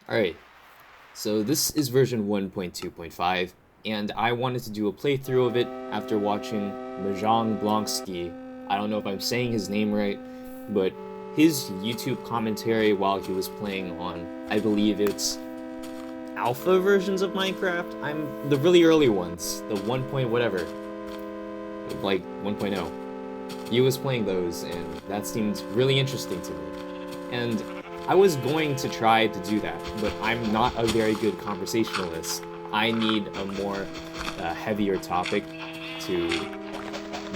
Alright, so this is version 1.2.5, and I wanted to do a playthrough of it after watching Mahjong Blonsky. I don't know if I'm saying his name right, but his YouTube commentary while he was playing on, I believe it's alpha versions of Minecraft. I'm the really early ones, the 1. Whatever, like 1.0. He was playing those, and that seemed really interesting to me. And I was going to try to do that, but I'm not a very good conversationalist. I need a more heavier topic to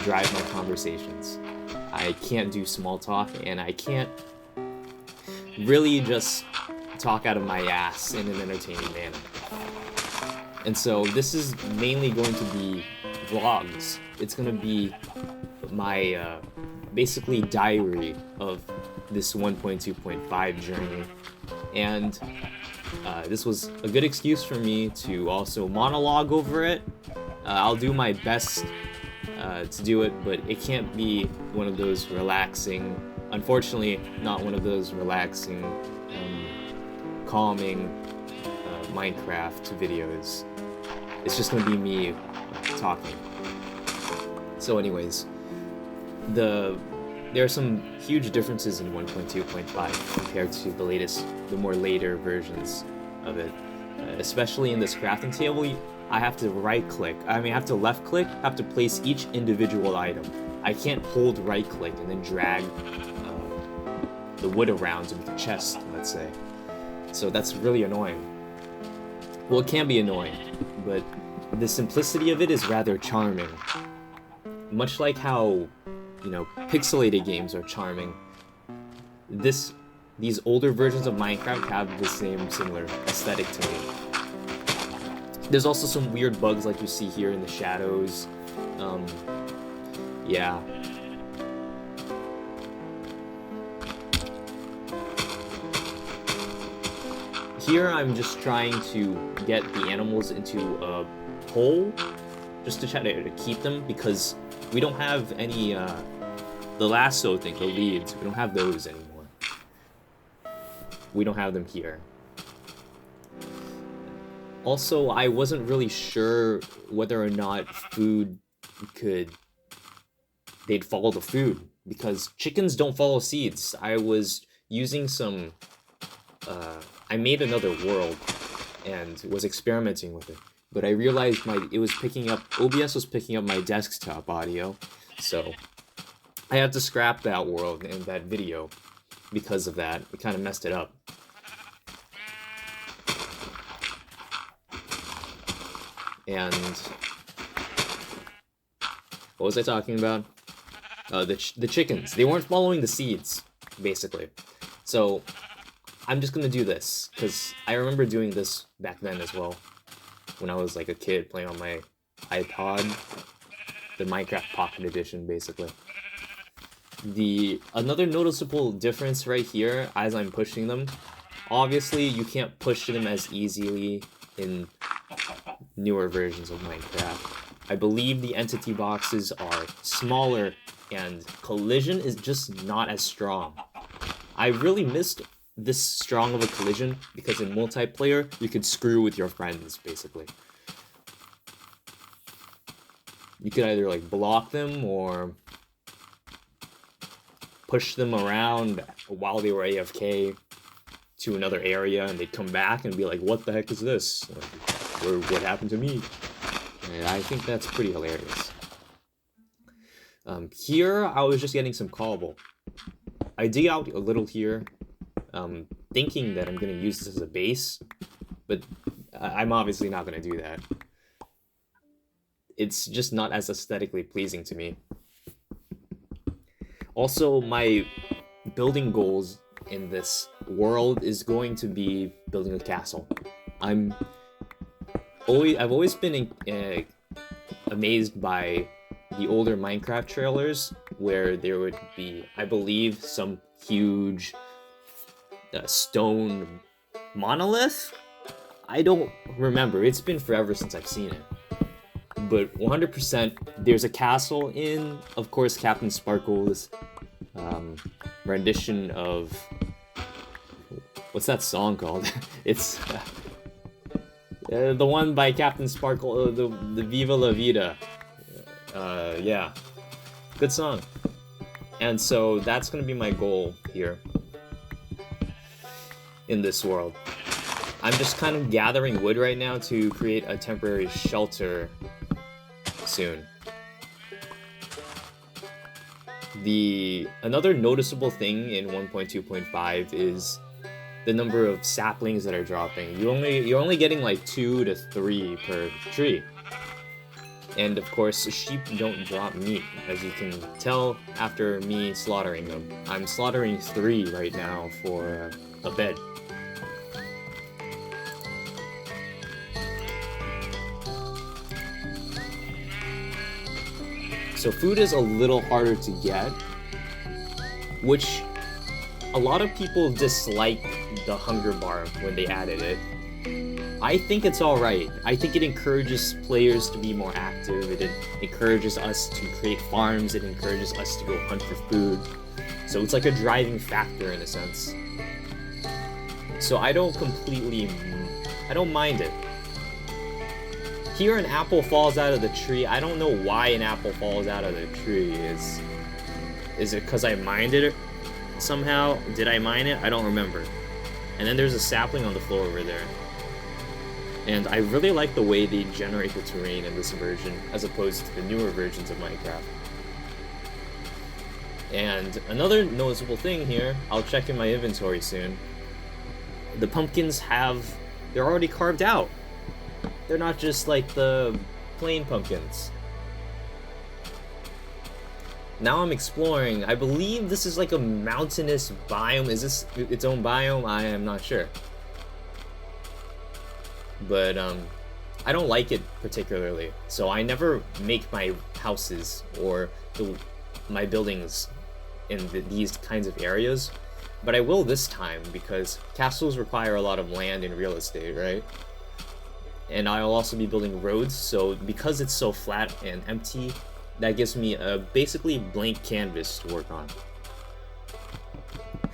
drive my conversations. I can't do small talk, and I can't really just talk out of my ass in an entertaining manner. And so this is mainly going to be vlogs. It's going to be my basically diary of this 1.2.5 journey, and this was a good excuse for me to also monologue over it. I'll do my best to do it, but it can't be one of those relaxing, unfortunately not one of those relaxing, calming Minecraft videos. It's just gonna be me talking. So anyways, there are some huge differences in 1.2.5 compared to the more later versions of it. Especially in this crafting table, I have to I have to left click, I have to place each individual item. I can't hold right click and then drag the wood around to make a chest, let's say. So that's really annoying. Well, it can be annoying, but the simplicity of it is rather charming. Much like how, pixelated games are charming, these older versions of Minecraft have the similar aesthetic to me. There's also some weird bugs like you see here in the shadows. Yeah. Here I'm just trying to get the animals into a hole, just to try to keep them, because we don't have any, the lasso thing, the leads, we don't have those anymore. We don't have them here. Also, I wasn't really sure whether or not they'd follow the food, because chickens don't follow seeds. I was using some, I made another world and was experimenting with it, but I realized OBS was picking up my desktop audio, so I had to scrap that world and that video because of that. It kind of messed it up. And what was I talking about? The chickens. They weren't following the seeds, basically. So I'm just gonna do this, because I remember doing this back then as well, when I was like a kid playing on my iPod, the Minecraft Pocket Edition, basically. Another noticeable difference right here, as I'm pushing them, obviously you can't push them as easily in newer versions of Minecraft. I believe the entity boxes are smaller and collision is just not as strong. I really missed this strong of a collision because in multiplayer you could screw with your friends, basically. You could either like block them or push them around while they were AFK to another area, and they'd come back and be like, what the heck is this? Or what happened to me? And I think that's pretty hilarious. Here, I was just getting some cobble. I dig out a little here, thinking that I'm going to use this as a base, but I'm obviously not going to do that. It's just not as aesthetically pleasing to me. Also, my building goals in this world is going to be building a castle. I've always been amazed by the older Minecraft trailers where there would be, I believe, some huge stone monolith. I don't remember. It's been forever since I've seen it. But 100% there's a castle in, of course, Captain Sparkle's rendition of What's that song called? It's the one by Captain Sparkle, the Viva La Vida. Yeah, good song. And so that's gonna be my goal here in this world. I'm just kind of gathering wood right now to create a temporary shelter soon. Another noticeable thing in 1.2.5 is the number of saplings that are dropping. You're only getting like 2 to 3 per tree. And of course, sheep don't drop meat, as you can tell after me slaughtering them. I'm slaughtering 3 right now for a bed. So food is a little harder to get, which a lot of people dislike the hunger bar when they added it. I think it's alright. I think it encourages players to be more active, it encourages us to create farms, it encourages us to go hunt for food. So it's like a driving factor in a sense. So I don't mind it. Here an apple falls out of the tree. I don't know why an apple falls out of the tree. Is it because I mined it somehow? Did I mine it? I don't remember. And then there's a sapling on the floor over there. And I really like the way they generate the terrain in this version as opposed to the newer versions of Minecraft. And another noticeable thing here, I'll check in my inventory soon. The pumpkins they're already carved out. They're not just like the plain pumpkins. Now I'm exploring. I believe this is like a mountainous biome. Is this its own biome? I am not sure. But I don't like it particularly. So I never make my houses or my buildings in these kinds of areas. But I will this time because castles require a lot of land and real estate, right? And I'll also be building roads, so because it's so flat and empty, that gives me a basically blank canvas to work on.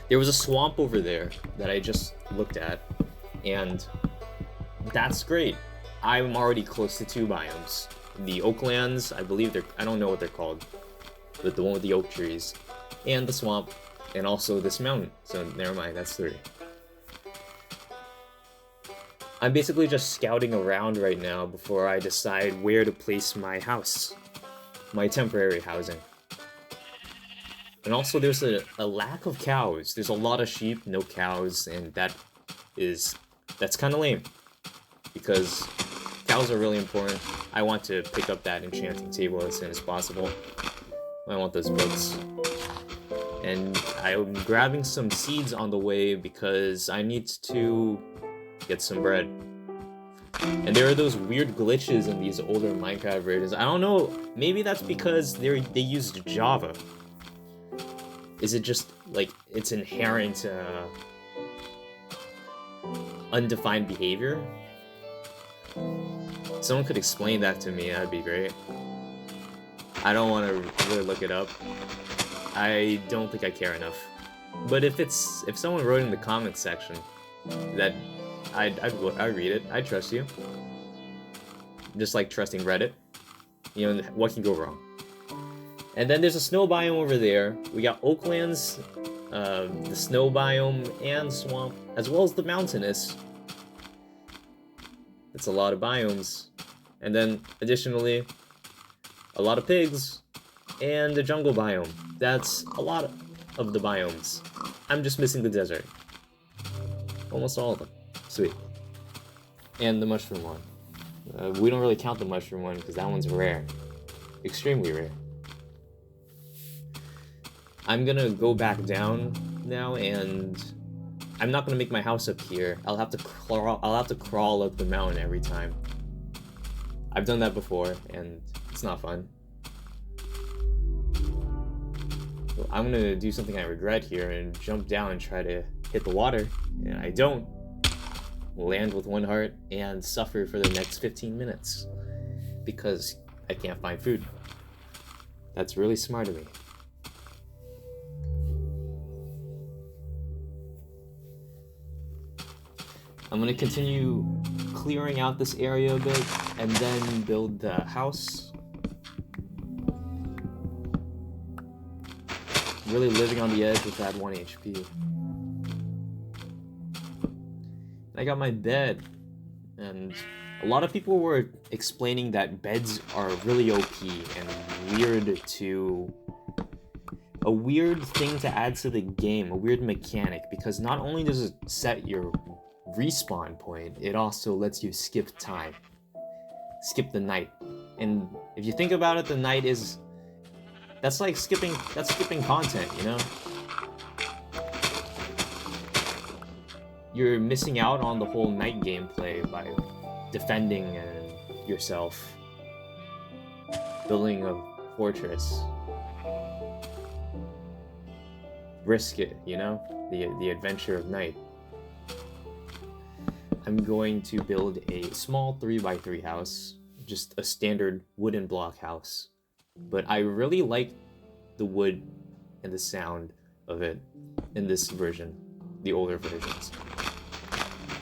There was a swamp over there that I just looked at, and that's great. I'm already close to 2 biomes. The oaklands, I believe I don't know what they're called, but the one with the oak trees, and the swamp, and also this mountain. So never mind, that's 3. I'm basically just scouting around right now before I decide where to place my house. My temporary housing. And also there's a lack of cows. There's a lot of sheep, no cows, and that's kind of lame. Because cows are really important. I want to pick up that enchanting table as soon as possible. I want those books. And I'm grabbing some seeds on the way because I need to get some bread. And there are those weird glitches in these older Minecraft versions. I don't know, maybe that's because they used Java. Is it just like its inherent undefined behavior? Someone could explain that to me, that'd be great. I don't want to really look it up. I don't think I care enough. But if someone wrote in the comments section that I'd read it. I'd trust you. Just like trusting Reddit. You know, what can go wrong? And then there's a snow biome over there. We got oaklands, the snow biome, and swamp, as well as the mountainous. It's a lot of biomes. And then, additionally, a lot of pigs, and the jungle biome. That's a lot of the biomes. I'm just missing the desert. Almost all of them. Sweet. And the mushroom one. We don't really count the mushroom one because that one's rare. Extremely rare. I'm gonna go back down now, and I'm not gonna make my house up here. I'll have to crawl up the mountain every time. I've done that before, and it's not fun. So I'm gonna do something I regret here and jump down and try to hit the water, and I don't. Land with 1 heart and suffer for the next 15 minutes because I can't find food. That's really smart of me. I'm gonna continue clearing out this area a bit and then build the house. Really living on the edge with that 1 HP. I got my bed, and a lot of people were explaining that beds are really OP and a weird thing to add to the game, a weird mechanic, because not only does it set your respawn point, it also lets you skip time, skip the night. And if you think about it, the night is, that's skipping content, you know? You're missing out on the whole night gameplay by defending yourself, building a fortress. Risk it, you know? The adventure of night. I'm going to build a small 3x3 house, just a standard wooden block house. But I really like the wood and the sound of it in this version, the older versions.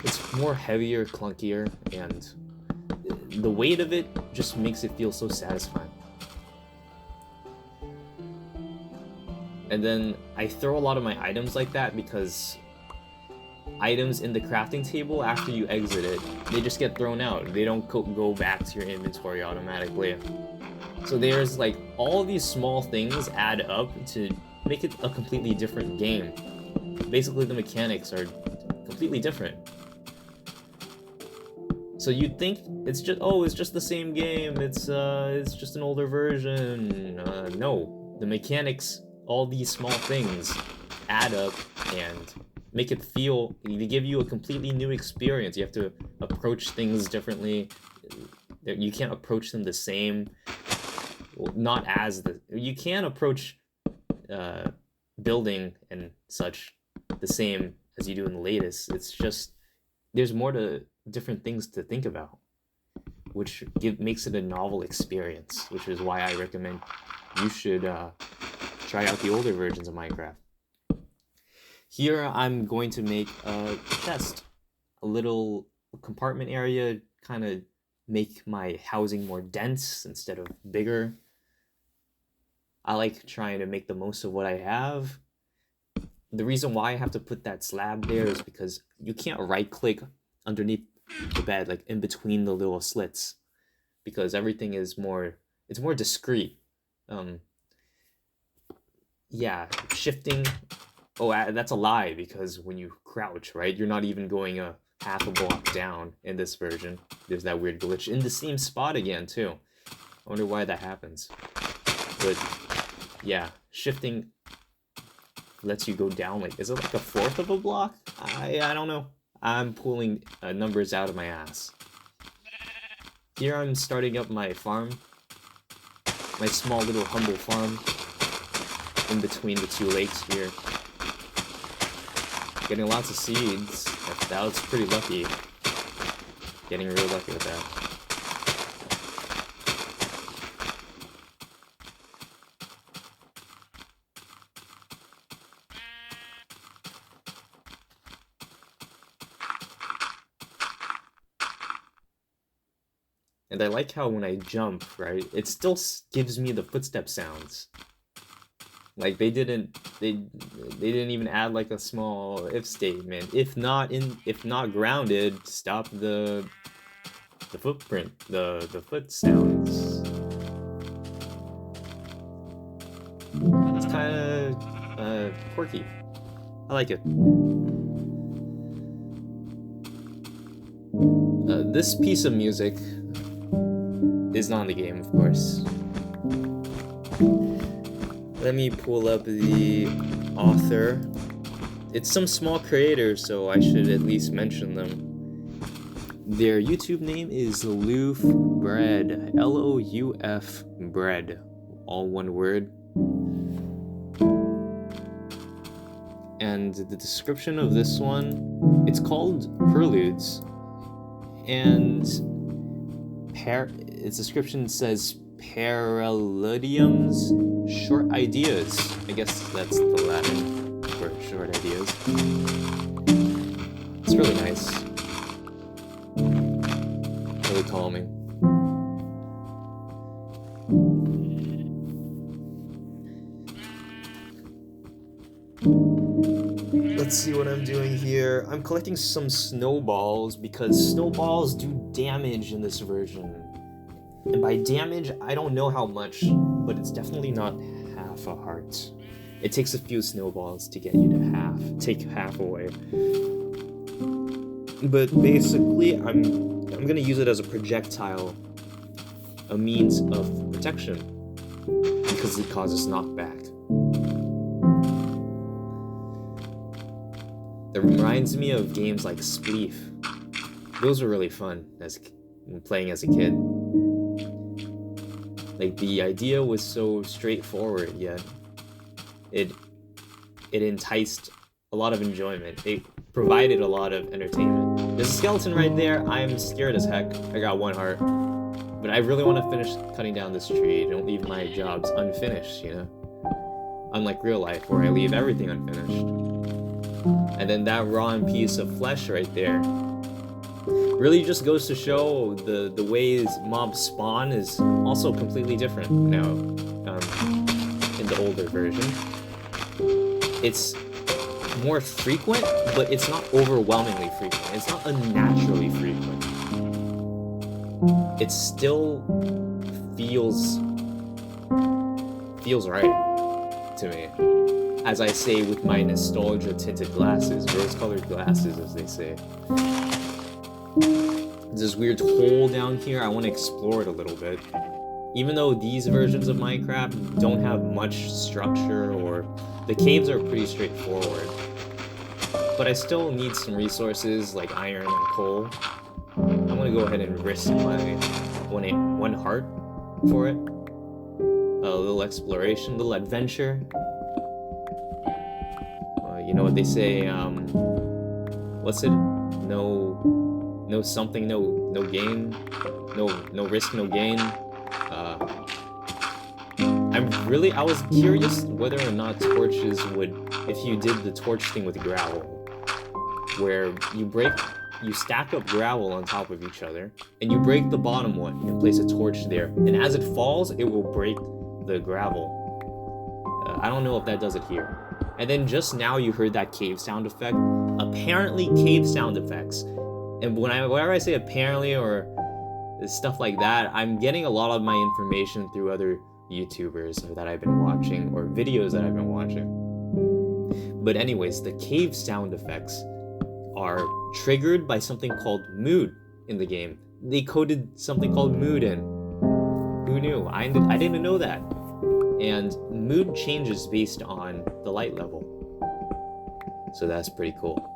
It's more heavier, clunkier, and the weight of it just makes it feel so satisfying. And then I throw a lot of my items like that because items in the crafting table, after you exit it, they just get thrown out. They don't go back to your inventory automatically. So there's like all these small things add up to make it a completely different game. Basically the mechanics are completely different. So you'd think it's just the same game, it's just an older version. No, the mechanics, all these small things add up and make it feel, they give you a completely new experience. You have to approach things differently. You can't approach them the same. Well, you can approach building and such the same as you do in the latest. It's just, there's more to different things to think about, which makes it a novel experience, which is why I recommend you should try out the older versions of Minecraft. Here I'm going to make a chest, a little compartment area, kind of make my housing more dense instead of bigger. I like trying to make the most of what I have. The reason why I have to put that slab there is because you can't right click underneath the bed, like in between the little slits, because everything is more discreet. Yeah, shifting, that's a lie, because when you crouch, right, you're not even going a half a block down in this version. There's that weird glitch in the same spot again too. I wonder why that happens. But yeah, shifting lets you go down, like, is it like a fourth of a block? I don't know. I'm pulling numbers out of my ass. Here I'm starting up my farm, my small little humble farm in between the two lakes here. Getting lots of seeds. That was pretty lucky. Getting real lucky with that. And I like how when I jump, right, it still gives me the footstep sounds. Like they didn't even add like a small if statement. If not grounded, stop the footprint, the foot sounds. It's kind of quirky. I like it. This piece of music is not in the game, of course. Let me pull up the author. It's some small creator, so I should at least mention them. Their YouTube name is Louf Bread. Louf Bread. All one word. And the description of this one, it's called Preludes. And its description says Paralludiums, short ideas. I guess that's the Latin for short ideas. It's really nice. calming. Let's see what I'm doing here. I'm collecting some snowballs because snowballs do damage in this version. And by damage, I don't know how much, but it's definitely not half a heart. It takes a few snowballs to get you to take half away. But basically, I'm gonna use it as a projectile, a means of protection, because it causes knockback. That reminds me of games like Spleef. Those were really fun when playing as a kid. Like, the idea was so straightforward, yet it enticed a lot of enjoyment. It provided a lot of entertainment. There's a skeleton right there. I'm scared as heck. I got one heart. But I really want to finish cutting down this tree. Don't leave my jobs unfinished, you know? Unlike real life, where I leave everything unfinished. And then that raw piece of flesh right there really just goes to show the ways mobs spawn is also completely different now in the older version. It's more frequent, but it's not overwhelmingly frequent. It's not unnaturally frequent. It still feels right to me. As I say with my nostalgia-tinted glasses, rose-colored glasses, as they say. There's this weird hole down here. I want to explore it a little bit. Even though these versions of Minecraft don't have much structure, or the caves are pretty straightforward. But I still need some resources like iron and coal. I'm gonna go ahead and risk my one heart for it. A little exploration, a little adventure. You know what they say, what's it? No something, no gain. No risk, no gain. I was curious whether or not torches would, if you did the torch thing with gravel, where you stack up gravel on top of each other, and you break the bottom one and place a torch there, and as it falls, it will break the gravel. I don't know if that does it here. And then just now you heard that cave sound effect. Apparently cave sound effects, and whenever I say apparently or stuff like that, I'm getting a lot of my information through other YouTubers that I've been watching, or videos that I've been watching. But anyways, the cave sound effects are triggered by something called mood in the game. They coded something called mood in. Who knew? I didn't know that. And mood changes based on the light level. So that's pretty cool.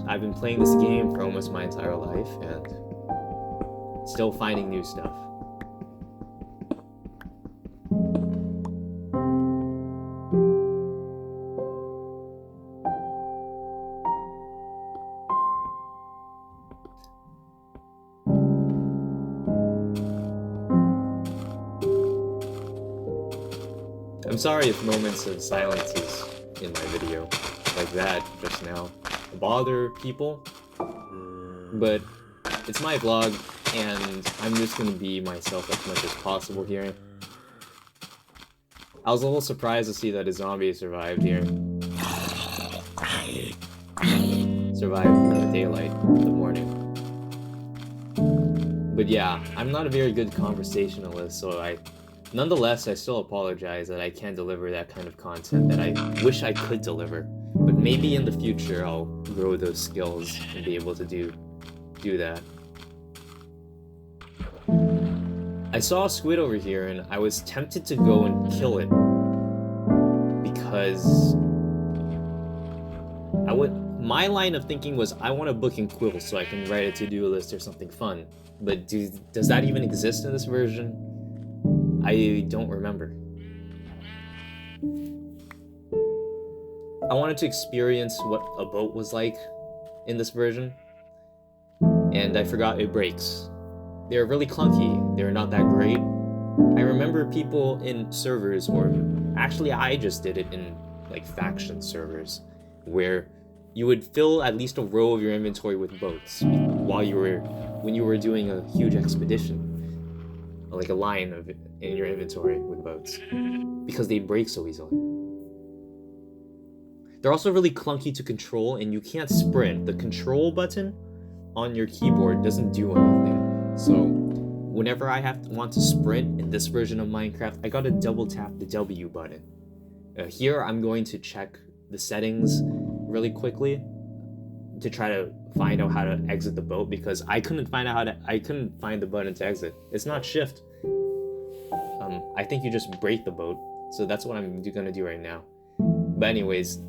I've been playing this game for almost my entire life, and still finding new stuff. I'm sorry if moments of silence is in my video, like that just now, bother people, but it's my vlog, and I'm just gonna be myself as much as possible here. I was a little surprised to see that a zombie survived here. Survived in the daylight, the morning. But yeah, I'm not a very good conversationalist, so nonetheless, I still apologize that I can't deliver that kind of content that I wish I could deliver. But maybe in the future I'll grow those skills and be able to do that. I saw a squid over here and I was tempted to go and kill it. Because my line of thinking was I want a book and quill so I can write a to-do list or something fun. But does that even exist in this version? I don't remember. I wanted to experience what a boat was like in this version, and I forgot it breaks. They're really clunky, they're not that great. I remember people in servers, or actually I just did it in like faction servers, where you would fill at least a row of your inventory with boats when you were doing a huge expedition, like a line of it in your inventory with boats, because they break so easily. They're also really clunky to control, and you can't sprint. The control button on your keyboard doesn't do anything. So whenever I want to sprint in this version of Minecraft, I gotta double tap the W button. Here I'm going to check the settings really quickly to try to find out how to exit the boat, because I couldn't find the button to exit. It's not shift. I think you just break the boat. So that's what I'm gonna do right now. But anyways,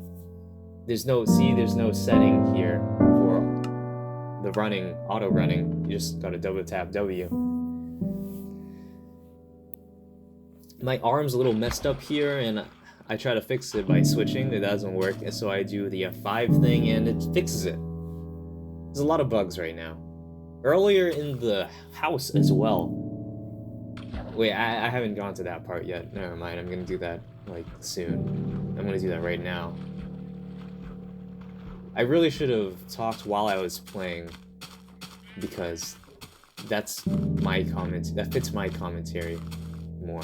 there's no setting here for the auto running. You just gotta double tap W. My arm's a little messed up here, and I try to fix it by switching. It doesn't work, and so I do the F5 thing, and it fixes it. There's a lot of bugs right now. Earlier in the house as well. Wait, I haven't gone to that part yet. Never mind, I'm gonna do that, like, soon. I'm gonna do that right now. I really should have talked while I was playing, because that's my comment. That fits my commentary more.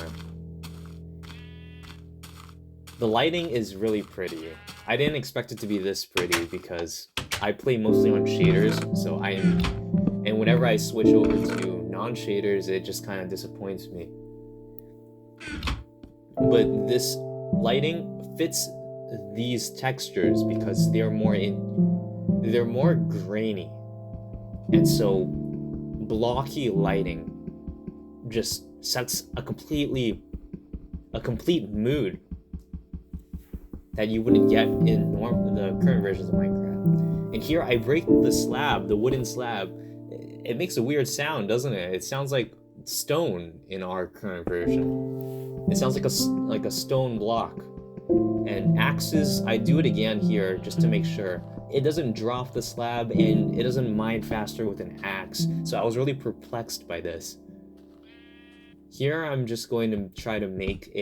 The lighting is really pretty. I didn't expect it to be this pretty because I play mostly on shaders, and whenever I switch over to non-shaders, it just kind of disappoints me. But this lighting fits these textures because they're more grainy, and so blocky lighting just sets a complete mood that you wouldn't get in the current versions of Minecraft. And here I break the wooden slab. It makes a weird sound, doesn't it? It sounds like stone in our current version. It sounds like a stone block. And axes, I do it again here just to make sure. It doesn't drop the slab, and it doesn't mine faster with an axe. So I was really perplexed by this. Here I'm just going to try to make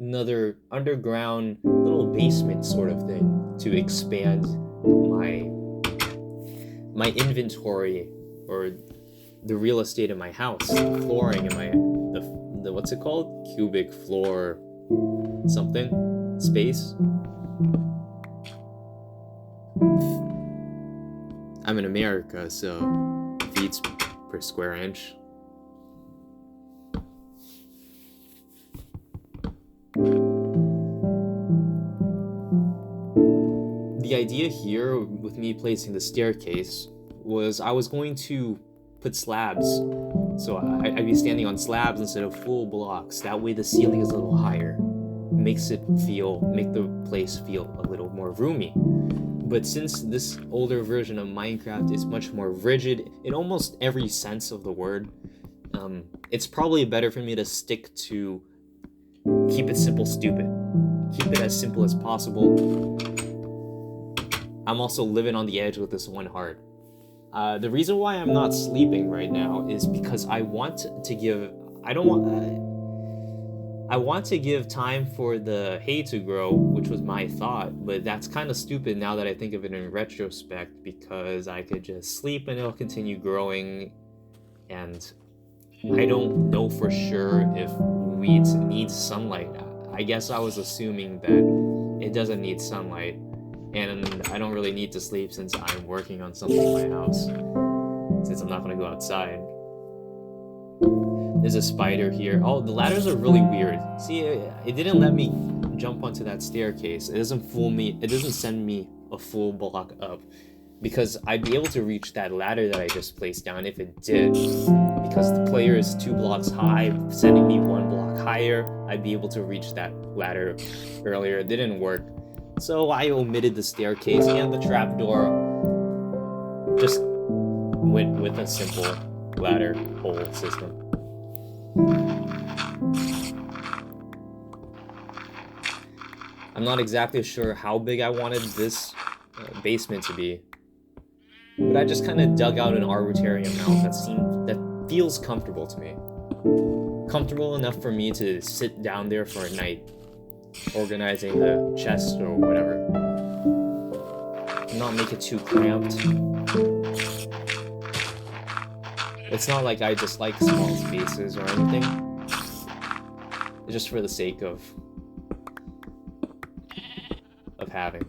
another underground little basement sort of thing to expand my inventory, or the real estate in my house, the flooring in the what's it called? Cubic floor something space. I'm in America, so feet per square inch. The idea here with me placing the staircase was I was going to put slabs, so I'd be standing on slabs instead of full blocks. That way the ceiling is a little higher, make the place feel a little more roomy. But since this older version of Minecraft is much more rigid in almost every sense of the word, it's probably better for me to stick to keep it simple, stupid. Keep it as simple as possible. I'm also living on the edge with this one heart. The reason why I'm not sleeping right now is because I want to give time for the hay to grow, which was my thought, but that's kind of stupid now that I think of it in retrospect, because I could just sleep and it'll continue growing, and I don't know for sure if weeds need sunlight. I guess I was assuming that it doesn't need sunlight, and I don't really need to sleep since I'm working on something in my house, since I'm not going to go outside. There's a spider here. Oh, the ladders are really weird. See, it didn't let me jump onto that staircase. It doesn't send me a full block up, because I'd be able to reach that ladder that I just placed down if it did. Because the player is 2 blocks high, sending me 1 block higher, I'd be able to reach that ladder earlier. It didn't work. So I omitted the staircase and the trapdoor. Just went with a simple ladder hole system. I'm not exactly sure how big I wanted this basement to be, but I just kind of dug out an arbitrary amount that feels comfortable to me. Comfortable enough for me to sit down there for a night, organizing the chest or whatever. not make it too cramped. It's not like I dislike small spaces or anything. It's just for the sake of having.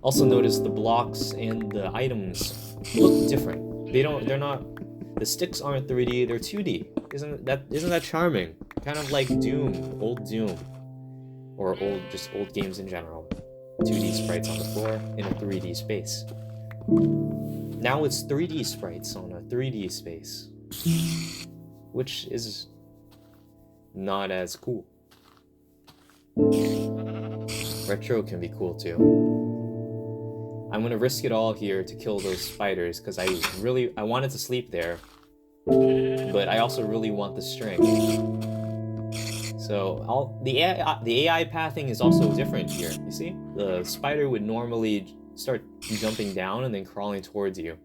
Also notice the blocks and the items look different. They're not, the sticks aren't 3D, they're 2D. Isn't that charming? Kind of like Doom, old Doom. Or just old games in general. 2D sprites on the floor in a 3D space. Now it's 3D sprites on a 3D space. Which is not as cool. Retro can be cool too. I'm gonna risk it all here to kill those spiders because I wanted to sleep there, but I also really want the string. So the AI pathing is also different here. You see, the spider would normally start jumping down and then crawling towards you,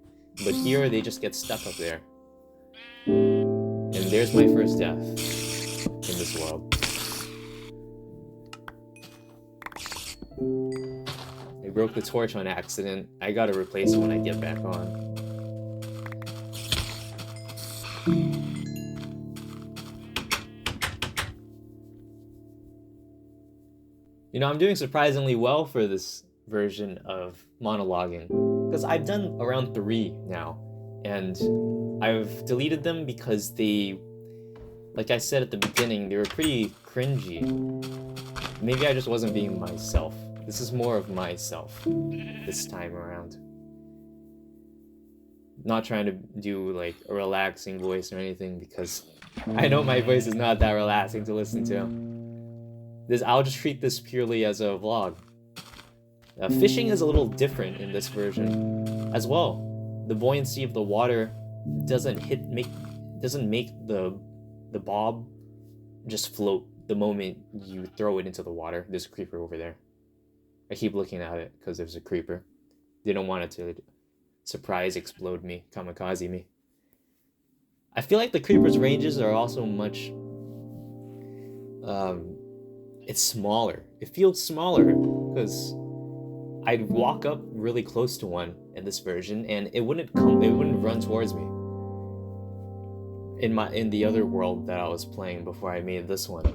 but here they just get stuck up there. And there's my first death in this world. I broke the torch on accident. I gotta replace it when I get back on. You know, I'm doing surprisingly well for this version of monologuing, because I've done around 3 now, and I've deleted them because they, like I said at the beginning, they were pretty cringy. Maybe I just wasn't being myself. This is more of myself this time around. Not trying to do like a relaxing voice or anything, because I know my voice is not that relaxing to listen to. I'll just treat this purely as a vlog. Fishing is a little different in this version as well. The buoyancy of the water doesn't make the bob just float the moment you throw it into the water. There's a creeper over there. I keep looking at it because there's a creeper. They don't want it to surprise explode me, kamikaze me. I feel like the creeper's ranges are also much... it's smaller. It feels smaller because I'd walk up really close to one in this version and it wouldn't run towards me. In the other world that I was playing before I made this one.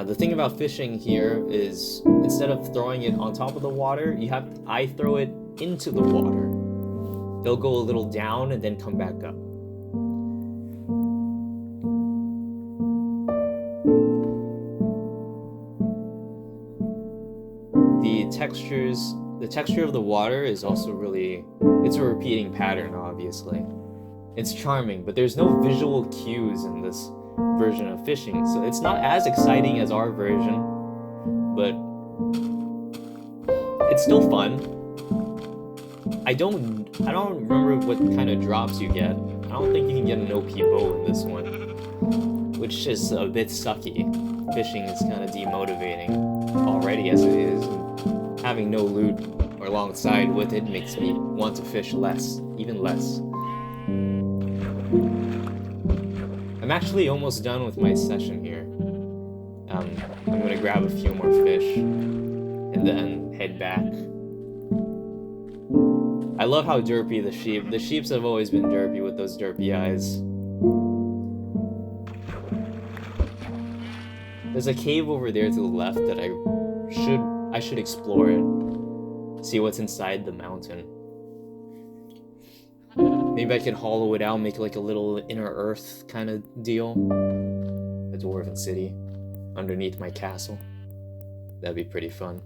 The thing about fishing here is instead of throwing it on top of the water, I throw it into the water. They'll go a little down and then come back up. The texture of the water is also really, it's a repeating pattern, obviously. It's charming, but there's no visual cues in this version of fishing, so it's not as exciting as our version, but it's still fun. I don't remember what kind of drops you get. I don't think you can get an OP bow in this one, which is a bit sucky. Fishing is kind of demotivating already as it is. Having no loot or alongside with it makes me want to fish less, even less. I'm actually almost done with my session here. I'm gonna grab a few more fish and then head back. I love how derpy the sheeps have always been derpy with those derpy eyes. There's a cave over there to the left that I should explore it. See what's inside the mountain. Maybe I could hollow it out, make like a little inner earth kind of deal. A dwarven city underneath my castle. That'd be pretty fun.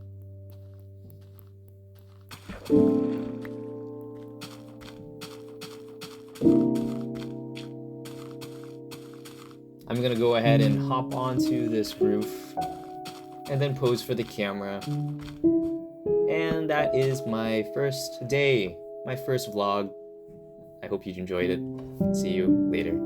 I'm gonna go ahead and hop onto this roof and then pose for the camera. And that is my first day, my first vlog. I hope you enjoyed it. See you later.